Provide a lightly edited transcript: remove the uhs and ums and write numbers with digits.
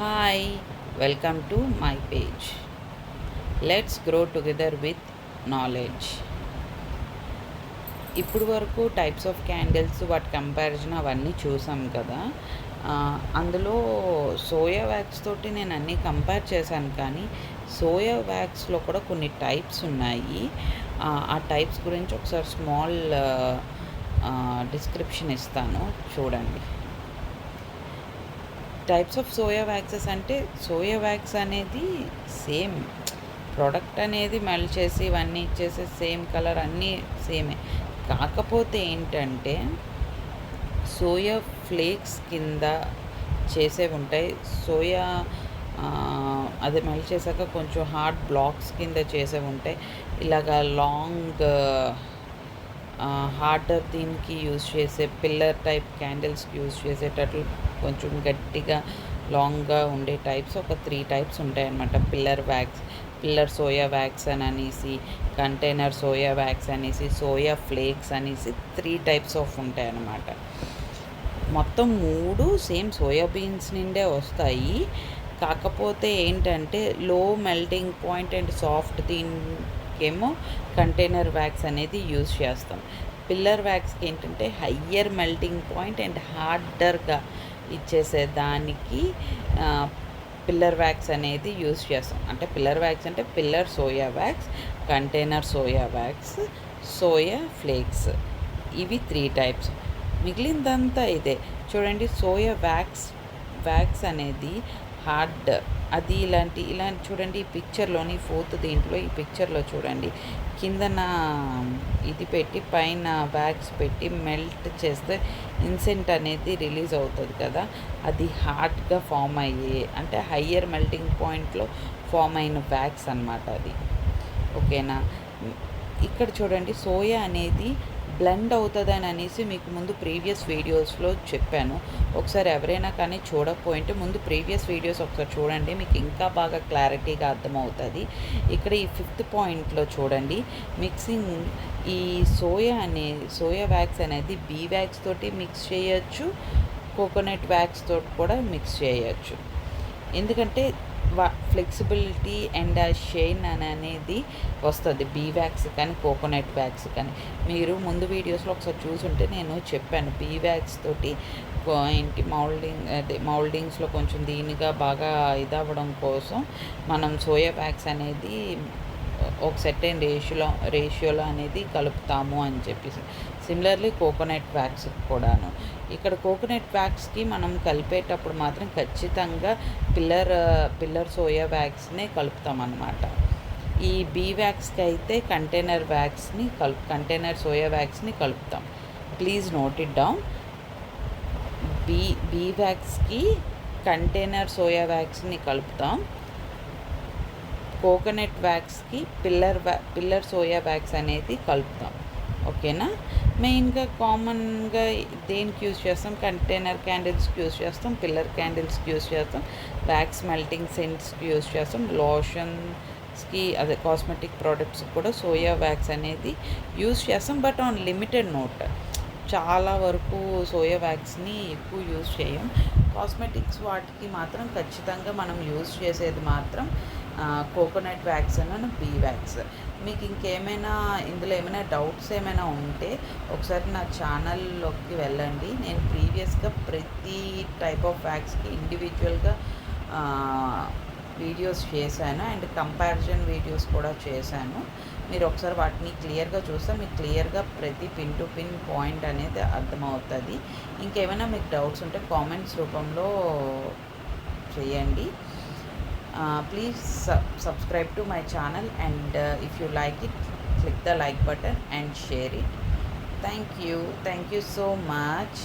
Hi, welcome to my page. Let's grow together with knowledge. ఇప్పుడు వరకు types of candles వాటి comparison అవన్నీ చూసాం కదా. అందులో సోయా వ్యాక్స్ తోటి నేను అన్నీ కంపేర్ చేశాను, కానీ సోయా వ్యాక్స్లో కూడా కొన్ని టైప్స్ ఉన్నాయి. ఆ టైప్స్ గురించి ఒకసారి స్మాల్ డిస్క్రిప్షన్ ఇస్తాను, చూడండి. టైప్స్ ఆఫ్ సోయా వ్యాక్సెస్ అంటే సోయా వ్యాక్స్ అనేది సేమ్ ప్రోడక్ట్ అనేది మెల్ట్ చేసి ఇవన్నీ ఇచ్చేసి సేమ్ కలర్ అన్నీ సేమే. కాకపోతే ఏంటంటే సోయా ఫ్లేక్స్ కింద చేసేవి ఉంటాయి. సోయా అది మెల్ట్ చేశాక కొంచెం హార్డ్ బ్లాక్స్ కింద చేసేవి ఉంటాయి. ఇలాగా లాంగ్ హార్డర్ దీనికి యూజ్ చేసే పిల్లర్ టైప్ క్యాండిల్స్కి యూజ్ చేసేటట్లు కొంచెం గట్టిగా లాంగ్గా ఉండే టైప్స్ ఒక 3 టైప్స్ ఉంటాయన్నమాట. పిల్లర్ సోయా వ్యాక్స్ అని అనేసి, కంటైనర్ సోయా వ్యాక్స్ అనేసి, సోయా ఫ్లేక్స్ అనేసి 3 టైప్స్ ఆఫ్ ఉంటాయన్నమాట. మొత్తం 3 సేమ్ సోయా బీన్స్ నిండే వస్తాయి. కాకపోతే ఏంటంటే low melting point and soft దీనికేమో కంటైనర్ వ్యాక్స్ అనేది యూజ్ చేస్తాం. పిల్లర్ వ్యాక్స్కి ఏంటంటే హయ్యర్ మెల్టింగ్ పాయింట్ అండ్ హార్డర్గా ఇచ్చేసే దానికి పిల్లర్ వ్యాక్స్ అనేది యూజ్ చేస్తాం. అంటే పిల్లర్ వ్యాక్స్ అంటే pillar soya wax, container soya wax, soya flakes, ఇవి 3 టైప్స్. మిగిలిందంతా ఇదే. చూడండి, సోయా వ్యాక్స్ అనేది హార్డ్, అది ఇలాంటి చూడండి. ఈ పిక్చర్లోని 4th దీంట్లో ఈ పిక్చర్లో చూడండి, కిందన ఇది పెట్టి పైన వ్యాక్స్ పెట్టి మెల్ట్ చేస్తే ఇన్సెంట్ అనేది రిలీజ్ అవుతుంది కదా, అది హార్డ్గా ఫామ్ అయ్యే, అంటే హయ్యర్ మెల్టింగ్ పాయింట్లో ఫామ్ అయిన వ్యాక్స్ అన్నమాట అది. ఓకేనా. ఇక్కడ చూడండి, సోయా అనేది బ్లెండ్ అవుతుందని అనేసి మీకు ముందు ప్రీవియస్ వీడియోస్లో చెప్పాను. ఒకసారి ఎవరైనా కానీ చూడకపోయింటే ముందు ప్రీవియస్ వీడియోస్ ఒకసారి చూడండి, మీకు ఇంకా బాగా క్లారిటీగా అర్థమవుతుంది. ఇక్కడ ఈ 5th పాయింట్లో చూడండి, మిక్సింగ్. ఈ సోయా వ్యాక్స్ అనేది బీ వ్యాక్స్ తోటి మిక్స్ చేయొచ్చు, కోకోనట్ వ్యాక్స్ తోటి కూడా మిక్స్ చేయొచ్చు. ఎందుకంటే ఫ్లెక్సిబిలిటీ అండ్ షైన్ అనేది వస్తుంది బీ వ్యాక్స్ కానీ కోకోనట్ వ్యాక్స్ కానీ. మీరు ముందు వీడియోస్లో ఒకసారి చూసుంటే నేను చెప్పాను, బీ వ్యాక్స్ తోటి ఏంటి మౌల్డింగ్స్లో కొంచెం దీనిగా బాగా ఇదవ్వడం కోసం మనం సోయా వ్యాక్స్ అనేది ఒక సెర్టైన్ రేషియోలో అనేది కలుపుతాము అని చెప్పేసి. సిమిలర్లీ కోకోనట్ వ్యాక్స్ కూడాను. ఇక్కడ కోకోనట్ వ్యాక్స్కి మనం కలిపేటప్పుడు మాత్రం ఖచ్చితంగా పిల్లర్ సోయా వ్యాక్స్నే కలుపుతాం అన్నమాట. ఈ బీ వ్యాక్స్కి అయితే కంటైనర్ సోయా వ్యాక్స్ని కలుపుతాం. Please note it down. Bee వ్యాక్స్కి కంటైనర్ సోయా వ్యాక్స్ని కలుపుతాం. కోకోనట్ వ్యాక్స్కి పిల్లర్ సోయా వ్యాక్స్ అనేది కలుపుతాం. ఓకేనా. మెయిన్గా కామన్గా దేనికి యూజ్ చేస్తాం, కంటైనర్ క్యాండిల్స్కి యూజ్ చేస్తాం, పిల్లర్ క్యాండిల్స్కి యూజ్ చేస్తాం, వ్యాక్స్ మెల్టింగ్ సెంట్స్కి యూజ్ చేస్తాం, లోషన్స్కి అదే కాస్మెటిక్ ప్రోడక్ట్స్కి కూడా సోయా వ్యాక్స్ అనేది యూజ్ చేస్తాం. But on limited note. చాలా వరకు సోయా వ్యాక్స్ని ఎక్కువ యూజ్ చేయం. కాస్మెటిక్స్ వాటికి మాత్రం ఖచ్చితంగా మనం యూజ్ చేసేది మాత్రం కోకోనట్ వ్యాక్స్ అని బీ వ్యాక్స్. మీకు ఇంకేమైనా ఇందులో ఏమైనా డౌట్స్ ఏమైనా ఉంటే ఒకసారి నా ఛానల్లోకి వెళ్ళండి. నేను ప్రీవియస్గా ప్రతి టైప్ ఆఫ్ వ్యాక్స్కి ఇండివిజువల్గా వీడియోస్ చేశాను అండ్ కంపారిజన్ వీడియోస్ కూడా చేశాను. మీరు ఒకసారి వాటిని క్లియర్గా చూస్తే మీకు క్లియర్గా ప్రతి పిన్ టు పిన్ పాయింట్ అనేది అర్థమవుతుంది. ఇంకేమైనా మీకు డౌట్స్ ఉంటే కామెంట్స్ రూపంలో చేయండి. Please subscribe to my channel, and if you like it, click the like button and share it. Thank you so much.